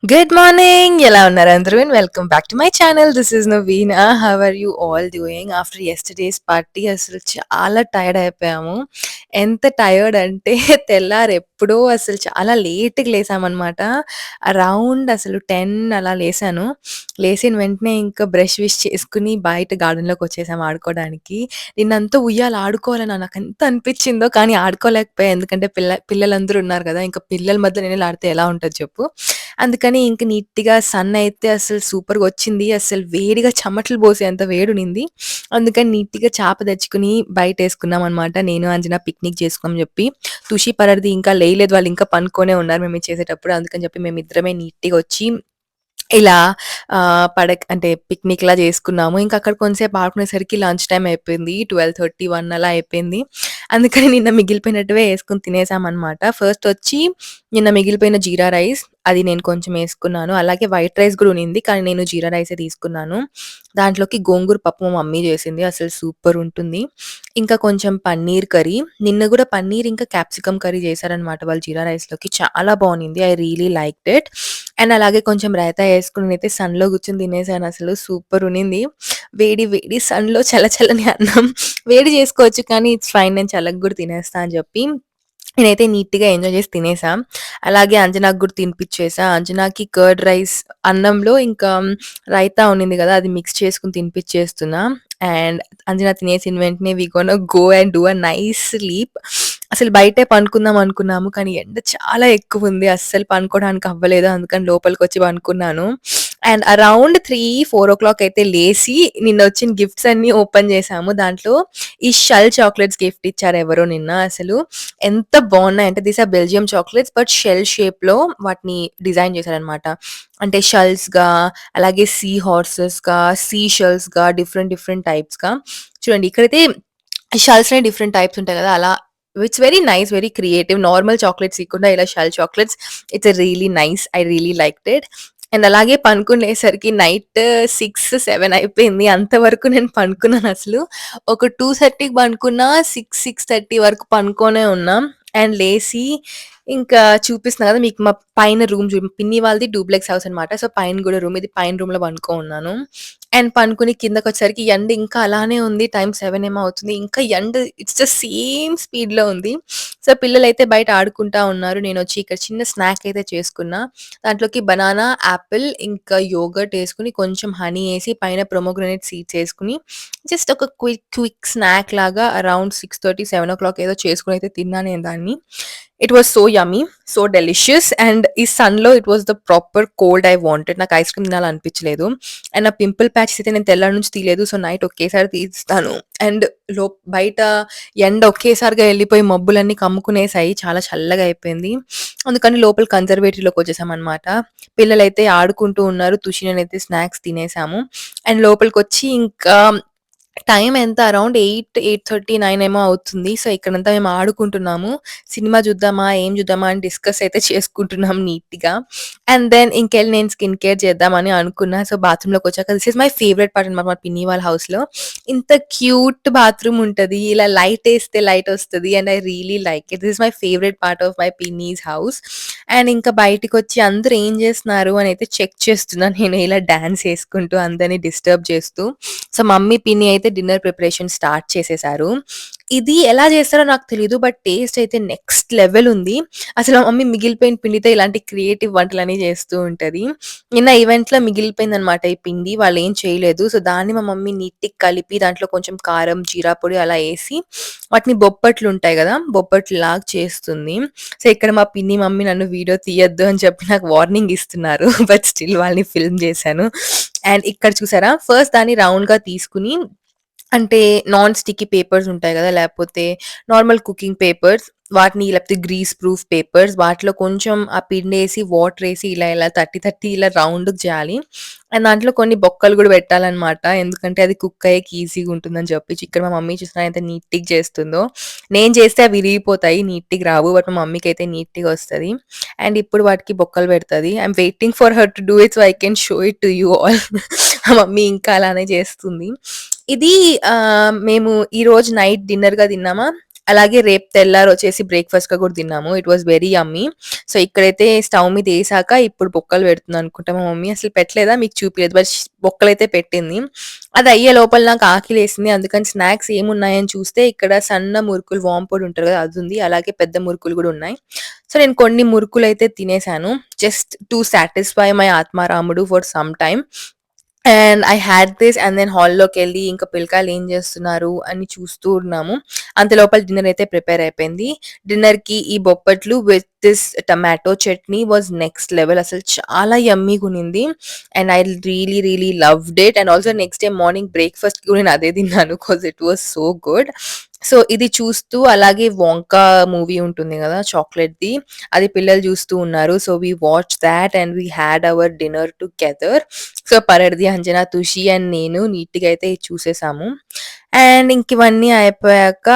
Good morning. ఎలా ఉన్నారు అందరూ? And welcome back to my channel. This is Naveena. How are you all doing? After yesterday's party అసలు చాలా tired అయిపోయాము. ఎంత టైర్డ్ అంటే తెల్లారి ఎప్పుడో అసలు చాలా లేట్‌గా లేసామనమాట. అరౌండ్ అసలు 10 అలా లేసాను. లేసిన వెంటనే ఇంకా బ్రష్ విష్ చేసుకొని బయట గార్డెన్‌లోకి వచ్చేసాం ఆడుకోవడానికి. నిన్నంతా ఉయ్యాల ఆడుకోవాలని నాకెంత అనిపించిందో కానీ ఆడుకోలేకపోయా. ఎందుకంటే పిల్లలందరూ ఉన్నారు కదా! ఇంకా పిల్లల మధ్య నేనెళ్లి ఆడితే ఎలా ఉంటది చెప్పు? అందుకని ఇంక నీట్‌గా సన్ అయితే అసలు సూపర్‌గొచ్చింది. అసలు వేడిగా చెమటలు పోసేంత వేడుండింది. అందుకని నీట్‌గా చాప తెచ్చుకొని బయటేసుకున్నామనమాట. నేను, అంజన పిక్నిక్ చేసుకొని చెప్పి. తుషి, పరర్ది ఇంకా లేయలేదు. వాళ్ళింకా పనుకొనే ఉన్నారు మేమిది చేసేటప్పుడు. అందుకని చెప్పి మేమిద్దరమే నీట్‌గా వచ్చి ఇలా అంటే పిక్నిక్‌లా చేసుకున్నాము. ఇంక అక్కడ కొంసేపు ఆడుకునేసరికి లంచ్ టైమ్ అయిపోయింది. 12:30, 1 అలా అయిపోయింది. అందుకని నిన్న మిగిలిపోయినటివే యేసుకొని తినేసామనమాట. ఫస్ట్ వచ్చి నిన్న మిగిలిపోయిన జీరా రైస్ అది నేను కొంచెం యేసుకున్నాను. అలాగే వైట్ రైస్ గూడా ఉండింది. కానీ నేను జీరా రైసే తీసుకున్నాను. దాంట్లోకి గోంగూర పప్పు మా మమ్మీ చేసింది. అసలు సూపర్ ఉంటుంది. ఇంకా కొంచెం పన్నీర్ కర్రీ. నిన్న గూడా పన్నీర్ ఇంకా క్యాప్సికమ్ కర్రీ చేశారనమాట వాళ్ళు జీరా రైస్‌లోకి. చాలా బావునింది. I really liked it. And అలాగే కొంచెం రైతా యేసుకొని నేనైతే సన్‌లో కూర్చొని తినేసానసలు. సూపర్ ఉన్నింది. వేడి వేడి సన్‌లో చల్ల చల్లని అన్నం వేడి చేసుకోవచ్చు కానీ ఇట్స్ ఫైన్ నేను చల్లగా గూడా తినేస్తా అని చెప్పి నేనైతే నీట్‌గా ఎంజాయ్ చేసి తినేసా. అలాగే అంజనాకి గూడా తినిపిచ్చేసా. అంజనాకి కర్డ్ రైస్ అన్నంలో ఇంకా రైతా ఉండింది గదా! అది మిక్స్ చేసుకొని తినిపిచ్చేస్తున్నా. అండ్ అంజన తినేసిన వెంటనే we gonna go and do a nice sleep. అసలు బయటే పనుకుందాం అనుకున్నాము. కానీ ఎండ చాలా ఎక్కువుంది. అస్సలు పనుకోవడానికి అవ్వలేదు. అందుకని లోపలికొచ్చి పనుకున్నాను. అండ్ అరౌండ్ 3, 4 అయితే లేసి నిన్నొచ్చిన గిఫ్ట్స్ అన్నీ ఓపెన్ చేశాము. దాంట్లో ఈ షల్ చాక్లెట్స్ గిఫ్ట్ ఇచ్చారు ఎవరో నిన్న. అసలు ఎంత బావున్నాయంటే these are Belgium chocolates but shell షేప్‌లో వాటిని డిజైన్ చేశారనమాట. అంటే షెల్స్‌గా, అలాగే సీ హార్సెస్‌గా, సీ షెల్స్‌గా డిఫరెంట్ డిఫరెంట్ టైప్స్‌గా. చూడండి ఇక్కడైతే షెల్స్‌లోనే డిఫరెంట్ టైప్స్ ఉంటాయి కదా! అలా it's very nice, very creative. Normal chocolates ఇయ్యకుండా ఇలా shell chocolates it's really nice. I really liked it. And అలాగే పనుకునేసరికి నైట్ 6, 7 అయిపోయింది. అంతవరకు నేను పనుకున్నానసలు. ఒక 2:30కి పనుకున్నా, 6:30 వరకు పనుకొనే ఉన్నా. అండ్ లేసి ఇంకా చూపిస్తున్నా కదా! మీకు మా పైన రూమ్ పిన్ని వాళ్ళది డూప్లెక్స్ హౌస్ అనమాట. సో, పైన గూడా రూమ్. ఇది పైన రూమ్‌లో పనుకోనున్నాను. అండ్ పనుకొని కిందకొచ్చేసరికి ఎండ ఇంకా అలానే ఉంది. టైం 7 ఏమో అవుతుంది. ఇంకా ఎండ ఇట్స్ ద సేమ్ స్పీడ్‌లో ఉంది. సో, పిల్లలైతే బయట ఆడుకుంటా ఉన్నారు. నేనొచ్చి ఇక్కడ చిన్న స్నాక్ అయితే చేసుకున్నా. దాంట్లోకి బనానా, యాపిల్ ఇంకా యోగర్ట్ ఏసుకొని, కొంచెం హనీ ఏసి, పైన పొమోగ్రానేట్ సీడ్స్ ఏసుకొని, జస్ట్ ఒక క్విక్ స్నాక్ లాగా అరౌండ్ 6:30, 7 ఏదో చేసుకొనైతే తిన్నా నేను దాన్ని. It was so yummy, so delicious and ఈ సన్‌లో it was the proper cold I wanted. నాకు ఐస్ క్రీమ్ తినాలనిపించలేదు. అండ్ నా పింపుల్ ప్యాచెస్ అయితే నేను తెల్లారి నుంచి తీయలేదు. సో, నైట్ ఒకేసారి తీస్తాను. అండ్ బయట ఎండ ఒకేసారిగా ఎళ్ళిపోయి మబ్బులన్నీ కమ్ముకునేసాయి. చాలా చల్లగా అయిపోయింది. అందుకని లోపల కన్జర్వేటరీలోకొచ్చేసామనమాట. పిల్లలైతే ఆడుకుంటూ ఉన్నారు. తుషి నేనైతే స్నాక్స్ తినేసాము. అండ్ లోపలికొచ్చి ఇంకా టైం ఎంత అరౌండ్ 8, 8:30, 9 ఏమో అవుతుంది. సో, ఇక్కడంతా మేము ఆడుకుంటున్నాము. సినిమా చూద్దామా? ఏం చూద్దామా? అని డిస్కస్ అయితే చేసుకుంటున్నాం నీట్‌గా. అండ్ దెన్ ఇంకెళ్ళి నేను స్కిన్ కేర్ చేద్దామని అనుకున్నా. సో, బాత్రూమ్‌లోకొచ్చాక this is my favourite part అనమాట మా పిన్ని వాళ్ళ హౌస్‌లో. ఇంత క్యూట్ బాత్రూమ్ ఉంటది. ఇలా లైటేస్తే లైటొస్తది. And I really like it. This is my favourite part of my పిన్నీస్ హౌస్. అండ్ ఇంకా బయటికొచ్చి అందరూ ఏం చేస్తున్నారు అనైతే చెక్ చేస్తున్నా నేను ఇలా డాన్స్ యేసుకుంటూ అందరిని డిస్టర్బ్ చేస్తూ. సో, మమ్మీ, పిన్ని అయితే డిన్నర్ ప్రిపరేషన్ స్టార్ట్ చేసేసారు. ఇది ఎలా చేస్తారో నాకు తెలీదు. బట్ టేస్ట్ అయితే నెక్స్ట్ లెవెల్ ఉంది. అసలు మా మమ్మీ మిగిలిపోయిన పిండితో ఇలాంటి క్రియేటివ్ వంటలన్నీ చేస్తూ ఉంటది. నిన్న ఈవెంట్‌లో మిగిలిపోయిందనమాట ఈ పిండి. వాళ్ళేం చేయలేదు. సో, దాన్ని మా మమ్మీ నీట్‌గా కలిపి దాంట్లో కొంచెం కారం, జీరా పొడి అలా ఏసి వాటిని బొప్పట్లుంటాయి గదా! బొప్పట్లులాగా చేస్తుంది. సో, ఇక్కడ మా పిన్ని, మమ్మీ నన్ను వీడియో తీయొద్దు అని చెప్పి నాకు వార్నింగ్ ఇస్తున్నారు. బట్ స్టిల్ వాళ్ళని ఫిల్మ్ చేశాను. అండ్ ఇక్కడ చూసారా? ఫస్ట్ దాన్ని రౌండ్‌గా తీసుకొని అంటే నాన్ స్టిక్కీ పేపర్స్ ఉంటాయి గదా! లేపోతే నార్మల్ కుకింగ్ పేపర్స్ వాటిని లేకపోతే గ్రీస్ ప్రూఫ్ పేపర్స్ వాటిలో కొంచెం ఆ పిండేసి, వాటరేసి ఇలా ఇలా తట్టి తట్టి ఇలా రౌండ్‌గా చేయాలి. అండ్ దాంట్లో కొన్ని బొక్కలు గూడా పెట్టాలనమాట. ఎందుకంటే అది కుక్ అయ్యేకి ఈజీగా ఉంటుందని చెప్పేసి. ఇక్కడ మా మమ్మీ చూసినా ఎంత నీట్‌గా చేస్తుందో. నేను చేస్తే అవి విరిగిపోతాయి. నీట్‌గా రావు. బట్ మా మమ్మీకైతే నీట్‌గా వస్తది. అండ్ ఇప్పుడు వాటికి బొక్కలు పెడతది. I am waiting for her to do it so I can show it to you all. మా మమ్మీ ఇంకా అలానే చేస్తుంది. ఇది మేము ఈరోజు నైట్ డిన్నర్‌గా తిన్నామా. అలాగే రేపు తెల్లారొచ్చేసి బ్రేక్‌ఫాస్ట్‌గా కూడా తిన్నాము. It was very yummy. So, ఇక్కడైతే స్టవ్ మీద ఏసాక ఇప్పుడు బొక్కలు పెడుతుందనుకుంటా మా మమ్మీ. అసలు పెట్టలేదా మీకు చూపియలేదు. బట్ బొక్కలైతే పెట్టింది. అది అయ్యే లోపల నాకు ఆకలేసింది. అందుకని స్నాక్స్ ఏమున్నాయని చూస్తే ఇక్కడ సన్న మురుకులు వామ్ పొడి ఉంటది కదా! అదుంది. అలాగే పెద్ద మురుకులు గూడా ఉన్నాయి. సో, నేను కొన్ని మురుకులైతే తినేసాను. జస్ట్ టు సాటిస్ఫై మై ఆత్మారాముడు for some time. And I had this and then హాల్‌లోకెళ్ళి ఇంకా పిల్లకాయలు ఏం చేస్తున్నారు అని చూస్తూ ఉన్నాము. అంతలోపల డిన్నర్ అయితే ప్రిపేర్ అయిపోయింది. డిన్నర్‌కి ఈ బొప్పట్లు with this tomato chutney was next level. అసలు చాలా యమ్మీగున్నింది. And I really loved it. And also next day morning బ్రేక్‌ఫాస్ట్‌కి కూడా నేను అదే తిన్నాను. Because it was so good. So, ఇది చూస్తూ అలాగే 'వోంకా' మూవీ ఉంటుంది గదా! చాక్లేట్‌ది. అది పిల్లలు చూస్తూ ఉన్నారు. So, we watched that and we had our dinner together. So, పరడిది, అంజన, తుషి అండ్ నేను నీట్‌గా అయితే చూసేసాము. అండ్ ఇంక ఇవన్నీ అయిపోయాక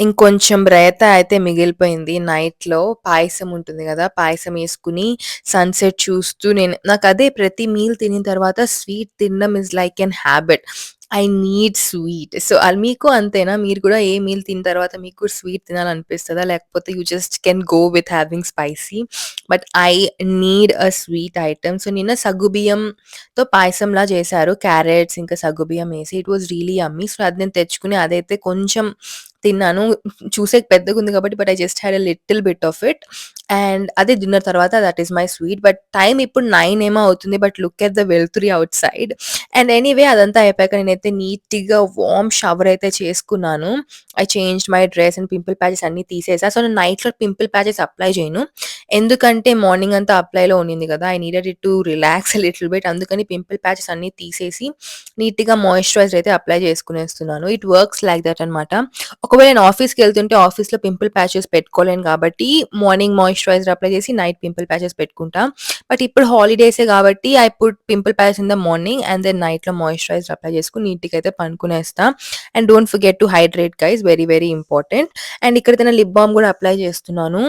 ఇంకొంచెం రైతా అయితే మిగిలిపోయింది నైట్‌లో. పాయసం ఉంటుంది గదా! పాయసం యేసుకొని సన్‌సెట్ చూస్తూ నాకదే ప్రతి మీల్ తినిన తర్వాత స్వీట్ తినడం is like an habit. I need sweet. So, మీకు అంతేనా? మీరు కూడా ఏ మీల్ తిన్న తర్వాత మీకు స్వీట్ తినాలనిపిస్తదా? లేకపోతే you just can go with having spicy? But I need a sweet item. So, నిన్న సగ్గుబియ్యంతో పాయసంలా చేశారు. క్యారట్స్ ఇంకా సగ్గుబియ్యం యేసి. It was really yummy. So, అది నేను తెచ్చుకొని అదైతే కొంచెం తిన్నాను. చూసేకి పెద్దగుంది కాబట్టి but I just had a little bit of it. And అదే డిన్నర్ తర్వాత that is my sweet. But time ఇప్పుడు 9 ఏమో అవుతుంది. బట్ లుక్ ఎట్ ద వెలుతురి ఔట్‌సైడ్. అండ్ ఎనీవే అదంతా అయిపోయాక నేనైతే నీట్‌గా వార్మ్ షవర్ అయితే చేసుకున్నాను. I changed my dress and pimple patches అన్నీ తీసేసా. సో, నేను నైట్‌లో పింపుల్ ప్యాచెస్ అప్లై చేయను. ఎందుకంటే మార్నింగ్ అంతా అప్లైలో ఉన్నింది కదా! I needed it to relax a little bit. అందుకని పింపుల్ ప్యాచెస్ అన్నీ తీసేసి నీట్‌గా మాయిశ్చరైజర్ అయితే అప్లై చేసుకునేస్తున్నాను. ఇట్ వర్క్స్ లైక్ దట్ అనమాట. ఒకవేళ నేను ఆఫీస్‌కెళ్తుంటే ఆఫీస్‌లో పింపుల్ ప్యాచెస్ పెట్టుకోలేను కాబట్టి మార్నింగ్ మాయిశ్చరైజర్ అప్లై చేసి నైట్ పింపుల్ ప్యాచెస్ పెట్టుకుంటా. బట్ ఇప్పుడు హాలిడేసే కాబట్టి I put pimple patches in the morning and then నైట్‌లో మాయిశ్చరైజర్ అప్లై చేసుకొని నీట్‌గా అయితే పనుకునేస్తా. And don't forget to hydrate guys, very important. And ఇక్కడ నేను లిప్ బాల్మ్ కూడా అప్లై చేస్తున్నాను.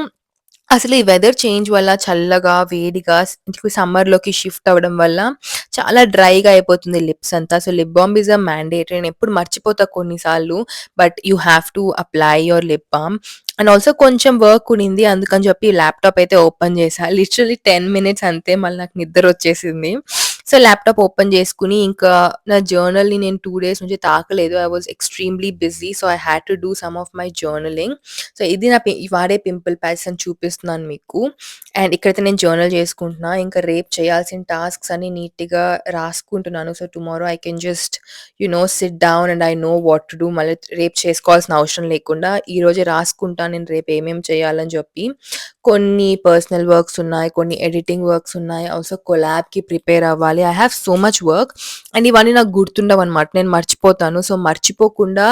అసలు ఈ వెదర్ చేంజ్ వల్ల చల్లగా, వేడిగా సమ్మర్‌లోకి షిఫ్ట్ అవ్వడం వల్ల చాలా డ్రైగా అయిపోతుంది లిప్స్ అంతా. So, lip balm is a mandatory. నేనెప్పుడు మర్చిపోతా కొన్ని సార్లు. But you have to apply your lip balm. And also కొంచెం వర్క్ ఉండింది. అందుకని చెప్పి ల్యాప్‌టాప్ అయితే ఓపెన్ చేశా. లిటరల్లీ 10 మినిట్స్ అంతే మళ్ళీ నాకు నిద్రొచ్చేసింది. సో, ల్యాప్‌టాప్ ఓపెన్ చేసుకొని ఇంకా నా జర్నల్‌ని నేను 2 డేస్ నుంచి తాకలేదు. I was extremely busy. So, I had to do some of my journaling. So, ఇది నా వాడే పింపుల్ ప్యాచెస్ అని చూపిస్తున్నాను మీకు. అండ్ ఇక్కడైతే నేను జర్నల్ చేసుకుంటున్నా. ఇంకా రేపు చేయాల్సిన టాస్క్స్ అన్నీ నీట్‌గా రాసుకుంటున్నాను. So, tomorrow I can just sit down and I know what to do. మళ్ళీ రేపు చేసుకోవాల్సిన అవసరం లేకుండా ఈరోజే రాసుకుంటా నేను రేపు ఏమేమి చేయాలని చెప్పి. కొన్ని పర్సనల్ వర్క్స్ ఉన్నాయి. కొన్ని ఎడిటింగ్ వర్క్స్ ఉన్నాయి. ఆల్సో కొలాబ్‌కి ప్రిపేర్ అవ్వాలి. I have so much work. And ఇవన్నీ నాకు గుర్తుండవనమాట. నేను మర్చిపోతాను. సో, మర్చిపోకుండా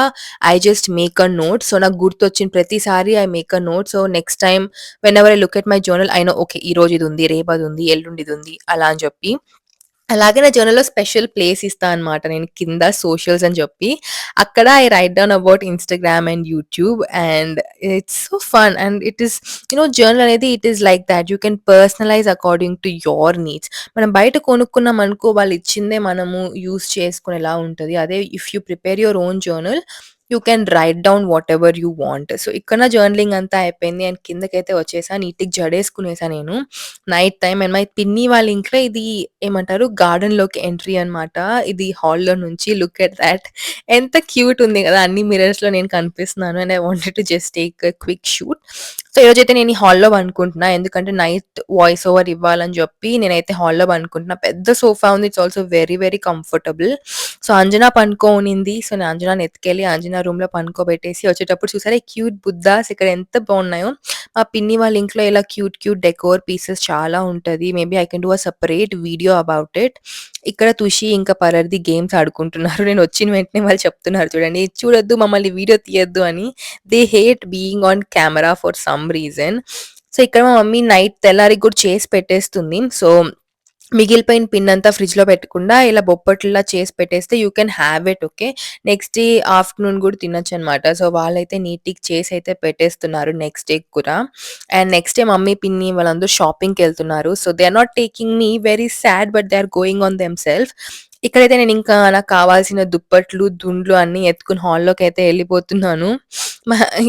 I just make a note. So, నాకు గుర్తొచ్చిన ప్రతిసారి I make a note. So, next time whenever I look at my journal I know okay. ఈరోజు ఇదుంది, రేపు అదుంది, ఎల్లుండి ఇదుంది అలా అని చెప్పి. అలాగే నా జర్నల్‌లో స్పెషల్ ప్లేస్ ఇస్తా అనమాట నేను కింద సోషల్స్ అని చెప్పి. అక్కడ I write down about Instagram and YouTube and it's so fun and it is journal అనేది it is like that. You can personalise according to your needs. మనం బయట కొనుక్కున్నామనుకో వాళ్ళు ఇచ్చిందే మనము యూజ్ చేసుకునేలా ఉంటది. అదే if you prepare your own journal you can write down whatever you want. So, ఇక్కడ నా జర్నలింగ్ అంతా అయిపోయింది. అండ్ కిందకైతే వచ్చేసా. నీట్‌గా జడేసుకునేసా నేను. నైట్ టైమ్ అండ్ మై పిన్ని వాళ్ళ ఇంట్లో ఇది ఏమంటారు గార్డెన్‌లోకి ఎంట్రీ అనమాట. ఇది హాల్‌లో నుంచి లుక్ ఎట్ థాట్. ఎంత క్యూట్ ఉంది గదా! అన్ని మిర్రర్స్‌లో నేను కనిపిస్తున్నాను. And I wanted to just take a quick shoot. So, ఈరోజైతే నేను ఈ హాల్‌లో పనుకుంటున్నా. ఎందుకంటే నైట్ వాయిస్ ఓవర్ ఇవ్వాలని చెప్పి నేనైతే హాల్‌లో పనుకుంటున్నా. పెద్ద సోఫా ఉంది. It's also very comfortable. So, Anjana పనుకోనుంది. సో, నేను అంజనాని ఎత్తుకెళ్ళి అంజన రూమ్‌లో పనుకోబెట్టేసి వచ్చేటప్పుడు చూసారా ఈ క్యూట్ బుద్ధాస్ ఇక్కడ ఎంత బాగున్నాయో. మా పిన్ని వాళ్ళ ఇంట్లో ఇలా క్యూట్ డెకోర్ పీసెస్ చాలా ఉంటది. Maybe I can do a separate video about it. ఇక్కడ తుషి ఇంకా పరర్ది గేమ్స్ ఆడుకుంటున్నారు. నేను వచ్చిన వెంటనే వాళ్ళు చెప్తున్నారు చూడండి, "ఇది చూడొద్దు, మమ్మల్ని వీడియో తీయొద్దు" అని. They hate being on camera for some reason. So, ఇక్కడ మా మమ్మీ నైట్ తెల్లారికి కూడా చేసి పెట్టేస్తుంది. సో, మిగిలిపోయిన పిండంతా ఫ్రిడ్జ్‌లో పెట్టకుండా ఇలా బొప్పట్లులా చేసి పెట్టేస్తే you can have it okay. Next day afternoon గూడా తినొచ్చనమాట. సో, వాళ్ళైతే నీట్‌గా చేసైతే పెట్టేస్తున్నారు నెక్స్ట్ డే కూడా. అండ్ నెక్స్ట్ డే మమ్మీ, పిన్ని వాళ్ళందరూ షాపింగ్‌కెళ్తున్నారు. So, they are not taking me very sad but they are going on themselves. ఇక్కడైతే నేనింకా నాకు కావాల్సిన దుప్పట్లు, దుండ్లు అన్నీ ఎత్తుకొని హాల్‌లోకైతే ఎళ్ళిపోతున్నాను.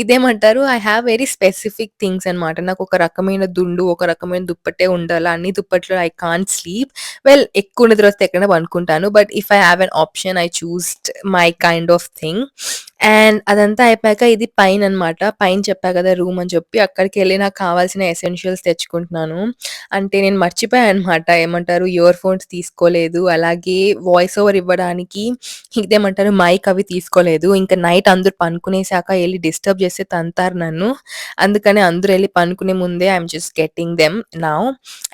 ఇదేమంటారు I have very specific things అనమాట. నాకొక రకమైన దుండు, ఒక రకమైన దుప్పట్టే ఉండాల. అన్ని దుప్పట్లు ఐ కాంట్ స్లీప్. వెల్ ఎక్కువ నిద్రొస్తే ఎక్కడైనా పనుకుంటాను. But if I have an option I choosed my kind of thing. And అదంతా అయిపోయాక ఇది పైననమాట. పైన చెప్పా కదా రూమ్ అని చెప్పి అక్కడికెళ్ళి నాకు కావాల్సిన ఎసెన్షియల్స్ తెచ్చుకుంటున్నాను. అంటే నేను మర్చిపోయా అనమాట. ఏమంటారు ఇయర్ ఫోన్స్ తీసుకోలేదు. అలాగే వాయిస్ ఓవర్ ఇవ్వడానికి ఇదేమంటారు మైక్ అవి తీసుకోలేదు. ఇంక నైట్ అందరూ పనుకునేసాక ఎళ్లి డిస్టర్బ్ చేస్తే తంతారు నన్ను. అందుకని అందరూ ఎళ్లి పనుకునే ముందే I'm just getting them now.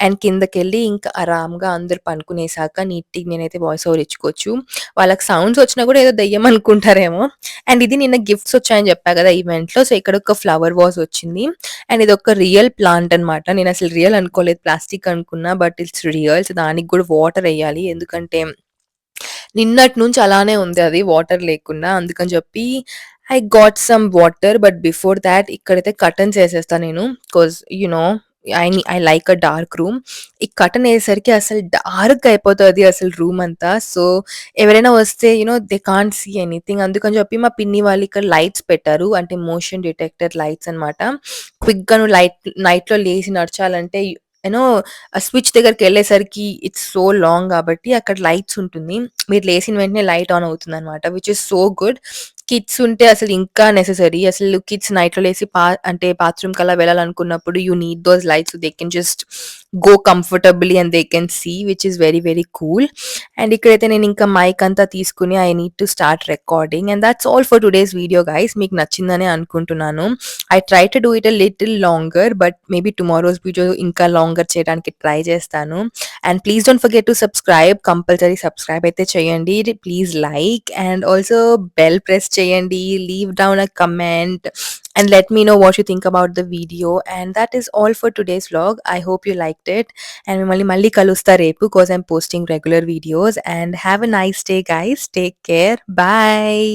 And కిందకెళ్ళి ఇంకా ఆరాంగా అందరూ పనుకునేసాక నీట్‌గా నేనైతే వాయిస్ ఓవర్ ఇచ్చుకోవచ్చు. వాళ్ళకి సౌండ్స్ వచ్చినా కూడా ఏదో దెయ్యం అనుకుంటారేమో. అండ్ ఇది నిన్న గిఫ్ట్స్ వచ్చాయని చెప్పా కదా ఈవెంట్‌లో. సో, ఇక్కడ ఒక ఫ్లవర్ వాస్ వచ్చింది. అండ్ ఇదొక రియల్ ప్లాంట్ అనమాట. నేనసలు రియల్ అనుకోలేదు. ప్లాస్టిక్ అనుకున్నా. But it's real. సో, దానికి గూడా వాటర్ ఎయ్యాలి. ఎందుకంటే నిన్నటి నుంచి అలానే ఉంది అది వాటర్ లేకుండా. అందుకని చెప్పి I got some water. But before thought ఇక్కడైతే కర్టెన్స్ ఏసేస్తా నేను. Because you know I like a dark room. ఈ కర్టెన్ ఏసేసరికి అసలు డార్క్‌గా అయిపోతది అసలు రూమ్ అంతా. సో, ఎవరైనా వస్తే దే కాంట్ సీ ఎనీథింగ్. అందుకని చెప్పి మా పిన్ని వాళ్ళు ఇక్కడ లైట్స్ పెట్టారు. అంటే మోషన్ డిటెక్టర్ లైట్స్ అనమాట. క్విక్‌గా నువ్వు నైట్‌లో లేసి నడచాలంటే యూ నో ఆ స్విచ్ దగ్గరికెళ్ళేసరికి ఇట్స్ సో లాంగ్ గాబట్టి అక్కడ లైట్స్ ఉంటుంది. మీరు లేసిన వెంటనే లైట్ ఆన్ అవుతుందనమాట. Which is so good. Kids ఉంటే అసలు ఇంకా నెసెసరీ. అసలు కిడ్స్ నైట్‌లో లేసి అంటే బాత్రూమ్‌కలా వెళ్ళాలనుకున్నప్పుడు you need those lights so they can just go comfortably and they can see which is very very cool. And ఇక్కడైతే నేనింకా మైక్ అంతా తీసుకొని I need to start recording. And thoughts all for today's video guys. మీకు నచ్చిందనే అనుకుంటున్నాను. I try to do it a little longer but maybe tomorrow's video ఇంకా longer చేయడానికి try చేస్తాను. And please don't forget to subscribe. Compulsory subscribe అయితే చేయండి. Please like and also bell press చేయండి. Leave down a comment and let me know what you think about the video. And that is all for today's vlog. I hope you liked it. And మిమ్మల్ని మళ్ళీ కలుస్తా రేపు because I'm posting regular videos. And have a nice day guys. Take care. Bye.